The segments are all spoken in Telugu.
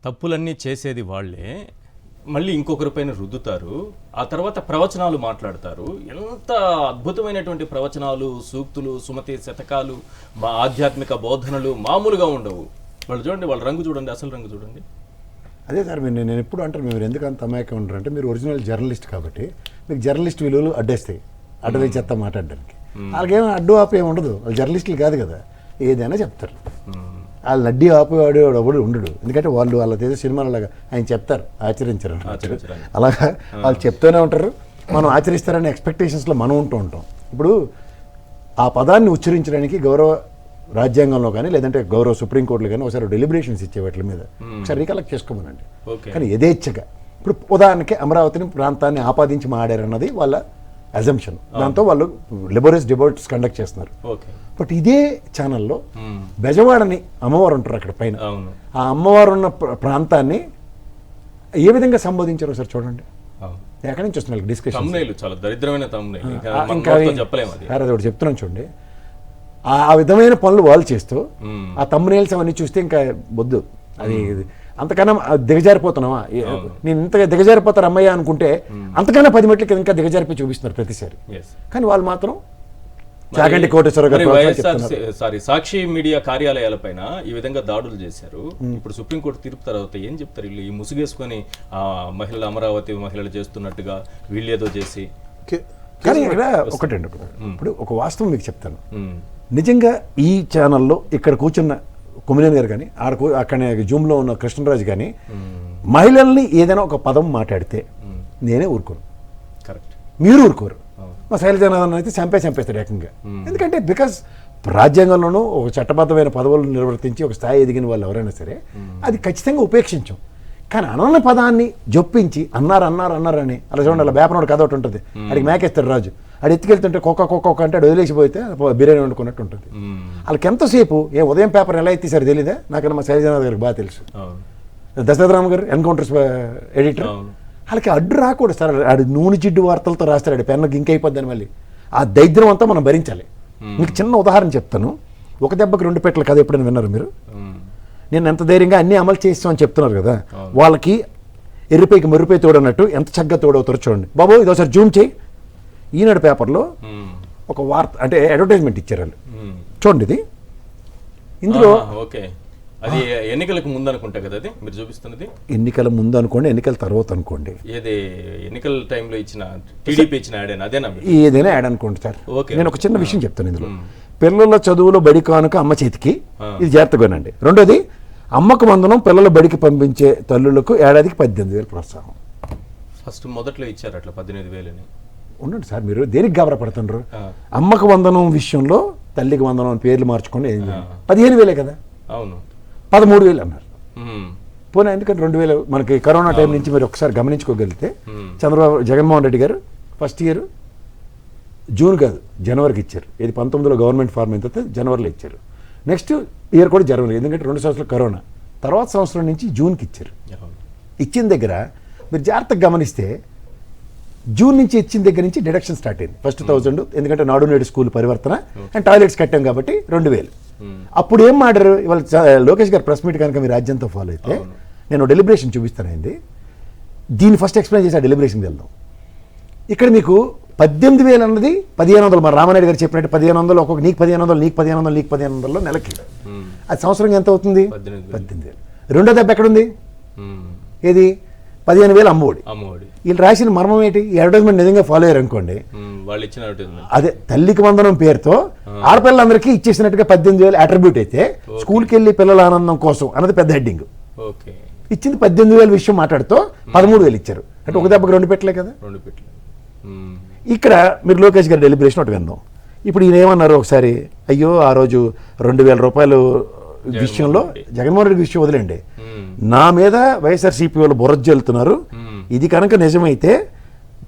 తప్పులన్నీ చేసేది వాళ్ళే, మళ్ళీ ఇంకొకరిపైన రుద్దుతారు, ఆ తర్వాత ప్రవచనాలు మాట్లాడతారు. ఎంత అద్భుతమైనటువంటి ప్రవచనాలు, సూక్తులు, సుమతి శతకాలు, మా ఆధ్యాత్మిక బోధనలు మామూలుగా ఉండవు. వాళ్ళు చూడండి, వాళ్ళ రంగు చూడండి, అసలు రంగు చూడండి. అదే సార్, నేను ఎప్పుడు అంటారు మీరు ఎందుకు అంత అమాయకం ఉంటారు అంటే, మీరు ఒరిజినల్ జర్నలిస్ట్ కాబట్టి మీకు జర్నలిస్ట్ విలువలు అడ్డేస్తాయి, అడ్డవే చెత్త మాట్లాడడానికి. వాళ్ళకేమో అడ్డు ఆపు ఏమి ఉండదు, వాళ్ళు జర్నలిస్టులు కాదు కదా, ఏదైనా చెప్తారు. వాళ్ళు అడ్డీ ఆపేవాడు ఎవడు ఉండడు, ఎందుకంటే వాళ్ళు వాళ్ళ సినిమాలలాగా ఆయన చెప్తారు, ఆచరించరు. అలాగా వాళ్ళు చెప్తూనే ఉంటారు, మనం ఆచరిస్తారనే ఎక్స్పెక్టేషన్స్లో మనం ఉంటూ ఉంటాం. ఇప్పుడు ఆ పదాన్ని ఉచ్చరించడానికి గౌరవ రాజ్యాంగంలో కానీ లేదంటే గౌరవ సుప్రీంకోర్టులో కానీ ఒకసారి డెలిబరేషన్స్ ఇచ్చే వాటి మీద ఒకసారి రీకలెక్ట్ చేసుకోమనండి. కానీ యథేచ్ఛగా ఇప్పుడు ఉదాహరణకి అమరావతిని ప్రాంతాన్ని ఆపాదించి మాడారన్నది వాళ్ళ అజంప్షన్, దాంతో వాళ్ళు లెబోరియస్ డిబేట్స్ కండక్ట్ చేస్తున్నారు. బట్ ఇదే ఛానల్లో బెజవాడని అమ్మవారు ఉంటారు అక్కడ పైన, ఆ అమ్మవారు ఉన్న ప్రాంతాన్ని ఏ విధంగా సంబోధించారో సార్ చూడండి. ఎక్కడి నుంచి వస్తున్నారు డిస్కషన్, చాలా దరిద్రమైన అది ఒకటి చెప్తున్నాను చూడండి. ఆ విధమైన పనులు వాళ్ళు చేస్తూ ఆ తమ్మునేల్స్ అవన్నీ చూస్తే ఇంకా వద్దు, అది అంతకన్నా దిగజారిపోతున్నావా, నేను ఇంతగా దిగజారిపోతారు అమ్మయ్య అనుకుంటే అంతకన్నా 10 మెట్లకి ఇంకా దిగజారిపోయి చూపిస్తున్నారు ప్రతిసారి. కానీ వాళ్ళు మాత్రం చాగంటి కోటేశ్వర గారు సాక్షి మీడియా కార్యాలయాల పైన ఈ విధంగా దాడులు చేశారు. ఇప్పుడు సుప్రీంకోర్టు తీర్పు తర్వాత ఏం చెప్తారు వీళ్ళు? ఈ ముసుగేసుకొని మహిళలు అమరావతి మహిళలు చేస్తున్నట్టుగా వీళ్ళు ఏదో చేసి. కానీ ఇక్కడ ఒకటండి, ఇప్పుడు ఒక వాస్తవం మీకు చెప్తాను. నిజంగా ఈ ఛానల్లో ఇక్కడ కూర్చున్న కొమినేని గారు కానీ అక్కడ జూమ్లో ఉన్న కృష్ణరాజు కానీ మహిళల్ని ఏదైనా ఒక పదం మాట్లాడితే నేనే ఊరుకోను, మీరు ఊరుకోరు. మా శైలజనాథన్ అయితే చంపేస్తాడు ఏకంగా. ఎందుకంటే బికాస్ రాజ్యాంగంలోనూ ఒక చట్టబద్ధమైన పదవులను నిర్వర్తించి ఒక స్థాయి ఎదిగిన వాళ్ళు ఎవరైనా సరే అది ఖచ్చితంగా ఉపేక్షించాం. కానీ అనన్న పదాన్ని జొప్పించి అన్నారని అలా చూడండి, అలా వేపనోడు కథ ఒకటి ఉంటుంది, అడిగి మేకేస్తాడు రాజు, అది ఎత్తుకెళ్తుంటే కుక్క అంటే అది వదిలేసిపోతే బిర్యానీ వండుకున్నట్టు ఉంటుంది. వాళ్ళకి ఎంతసేపు ఉదయం పేపర్ ఎలా ఎత్తిసారు తెలీదా? నాకన్నా మా శైలజనాథ్ గారికి బాగా తెలుసు. దశరథరామ్ గారు ఎన్కౌంటర్స్ ఎడిటర్, వాళ్ళకి అడ్డు రాకూడదు సార్. ఆడు నూనె జిడ్డు వార్తలతో రాస్తాడు, పెన్నుకి ఇంకైపోద్దని మళ్ళీ ఆ దైద్యం అంతా మనం భరించాలి. మీకు చిన్న ఉదాహరణ చెప్తాను. ఒక దెబ్బకి 2 పెట్టల కథ ఎప్పుడైనా విన్నారు మీరు? నేను ఎంత ధైర్యంగా అన్నీ అమలు చేస్తామని చెప్తున్నారు కదా, వాళ్ళకి ఎర్రిపైకి మెరుపై తోడన్నట్టు ఎంత చక్కగా తోడవుతారో చూడండి బాబు. ఇది ఒకసారి జూమ్ చేయి. ఈనాడు పేపర్లో ఒక వార్త అంటే అడ్వర్టైజ్మెంట్ ఇచ్చారు వాళ్ళు, చూడండి. ఇది ఇందులో అది ఎన్నికలకు ముందు అనుకుంటా కదా, అది మీరు చూపిస్తున్నది ఎన్నికల ముందు అనుకోండి, ఎన్నికల తర్వాత అనుకోండి, ఏది ఎన్నికల టైంలో ఇచ్చిన టీడీపీ ఇచ్చిన యాడ్ అదేనా? ఏదైనా యాడ్ అనుకోండి సార్. నేను ఒక చిన్న విషయం చెప్తాను ఇందులో. పిల్లల చదువులో బడి కానుక అమ్మ చేతికి, ఇది జాగ్రత్తగానండి. రెండోది, అమ్మకు వందనం పిల్లల బడికి పంపించే తల్లులకు ఏడాదికి 18,000 ప్రోత్సాహం. ఫస్ట్ మొదట్లో ఇచ్చారు అట్లా 18,000. ఉండండి సార్, మీరు దేనికి గాబరపడుతున్నారు? అమ్మకు వందనం విషయంలో తల్లికి వందనం పేర్లు మార్చుకొని 15,000 కదా, అవును 13,000 అన్నారు. పోనీ ఎందుకంటే 2,000 మనకి కరోనా టైం నుంచి మీరు ఒకసారి గమనించుకోగలిగితే జగన్మోహన్ రెడ్డి గారు ఫస్ట్ ఇయర్ జూన్ కాదు జనవరికి ఇచ్చారు. ఇది 19లో గవర్నమెంట్ ఫార్మ్ అయిన తర్వాత జనవరిలో ఇచ్చారు. నెక్స్ట్ ఇయర్ కూడా జనవరి, ఎందుకంటే 2 సంవత్సరాలు కరోనా, తర్వాత సంవత్సరం నుంచి జూన్కి ఇచ్చారు. ఇచ్చిన దగ్గర మీరు జాగ్రత్తగా గమనిస్తే జూన్ నుంచి ఇచ్చిన దగ్గర నుంచి డిడక్షన్ స్టార్ట్ అయింది. ఫస్ట్ 1000, ఎందుకంటే నాడు నేడు స్కూల్ పరివర్తన అండ్ టాయిలెట్స్ కట్టాం కాబట్టి 2,000. అప్పుడు ఏం మాడారు? ఇవాళ లోకేష్ గారు ప్రెస్ మీట్ కనుక మీరు రాజ్యంతో ఫాలో అయితే నేను డెలిబరేషన్ చూపిస్తానండి, దీన్ని ఫస్ట్ ఎక్స్ప్లెయిన్ చేసి ఆ డెలిబరేషన్కి వెళ్దాం. ఇక్కడ మీకు 18,000 అన్నది 1,500, మరి రామారెడ్డి గారు చెప్పినట్టు 1,500 ఒక్కొక్క నీకు 1,500 నీకు 1,500 నీకు 1,500 నెలకి, అది సంవత్సరం ఎంత అవుతుంది? 18,000. రెండో దెబ్బ ఎక్కడుంది? ఏది? 15,000 అమ్మఒడి. వీళ్ళు రాసిన మర్మం ఏంటి? ఈ అడ్వర్టైజ్మెంట్ నిజంగా ఫాలో అయ్యారు అనుకోండి, అదే తల్లికి వందనం పేరుతో ఆడపిల్లలందరికీ ఇచ్చేసినట్టుగా 18,000 అట్రిబ్యూట్ అయితే స్కూల్కి వెళ్ళి పిల్లల ఆనందం కోసం అన్నది పెద్ద హెడ్డింగ్. ఇచ్చింది 18,000 విషయం మాట్లాడుతూ 13,000 ఇచ్చారు. అంటే ఒక దెబ్బకి 2 పెట్టలే కదా. ఇక్కడ మీరు లోకేష్ గారి డెలిబరేషన్ ఒకటి విందాం. ఇప్పుడు ఈయన ఏమన్నారు ఒకసారి, అయ్యో ఆ రోజు 2,000 రూపాయలు విషయంలో జగన్మోహన్ రెడ్డి విషయం వదిలేండి, నా మీద వైఎస్ఆర్సీపీ వాళ్ళు బుర్రజ జల్లుతున్నారు, ఇది కనుక నిజమైతే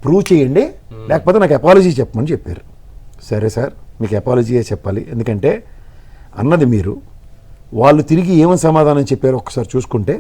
ప్రూవ్ చేయండి, లేకపోతే నాకు అపాలజీ చెప్పమని చెప్పారు. సరే సార్, మీకు అపాలజీయే చెప్పాలి, ఎందుకంటే అన్నది మీరు, వాళ్ళు తిరిగి ఏమని సమాధానం చెప్పారో ఒకసారి చూసుకుంటే